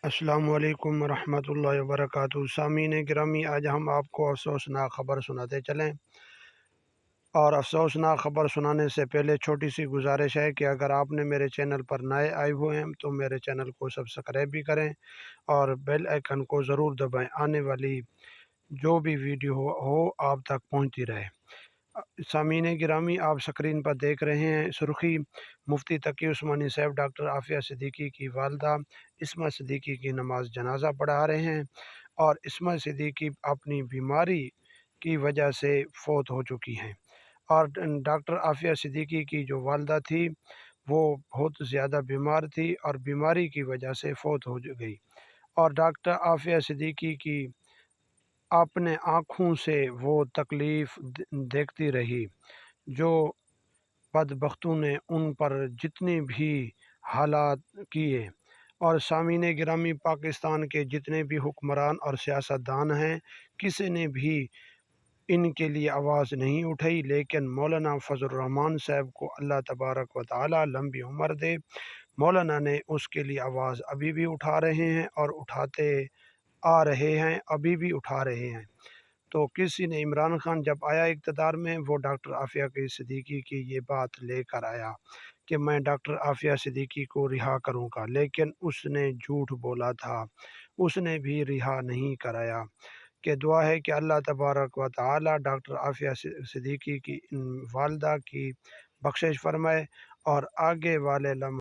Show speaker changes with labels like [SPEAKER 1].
[SPEAKER 1] अस्सलामु अलैकुम रहमतुल्लाहि वबरकातुहू। सामीन गिरामी, आज हम आपको अफसोसनाक ख़बर सुनाते चलें। और अफसोसनाक ख़बर सुनाने से पहले छोटी सी गुजारिश है कि अगर आपने मेरे चैनल पर नए आए हुए हैं तो मेरे चैनल को सब्सक्राइब भी करें और बेल आइकन को ज़रूर दबाएं। आने वाली जो भी वीडियो हो आप तक पहुंचती रहे। सामीन गिरामी, आप स्क्रीन पर देख रहे हैं सुर्खी। मुफ्ती तकी उस्मानी साहब डॉक्टर आफिया सिद्दीकी की वालदा इस्मा सिद्दीकी की नमाज जनाजा पढ़ा रहे हैं और इस्मा सिद्दीकी अपनी बीमारी की वजह से फौत हो चुकी हैं। और डॉक्टर आफिया सिद्दीकी की जो वालदा थी वो बहुत ज़्यादा बीमार थी और बीमारी की वजह से फौत हो गई। और डॉक्टर आफिया सिद्दीकी की अपने आँखों से वो तकलीफ़ देखती रही जो बदबख्तों ने उन पर जितने भी हालात किए। और सामीन गिरामी, पाकिस्तान के जितने भी हुक्मरान और सियासतदान हैं, किसी ने भी इनके लिए आवाज़ नहीं उठाई, लेकिन मौलाना फजल रहमान साहब को अल्लाह तबारक व तआला लंबी उम्र दे, मौलाना ने उसके लिए आवाज़ अभी भी उठा रहे हैं और उठाते आ रहे हैं, अभी भी उठा रहे हैं। तो किसी ने, इमरान खान जब आया इक़्तिदार में, वो डॉक्टर आफिया की सिद्दीकी की ये बात लेकर आया कि मैं डॉक्टर आफिया सिद्दीकी को रिहा करूँगा, लेकिन उसने झूठ बोला था, उसने भी रिहा नहीं कराया। कि दुआ है कि अल्लाह तबारक व तआला डॉक्टर आफिया सिद्दीकी की वालदा की बख्शिश फरमाए और आगे वाले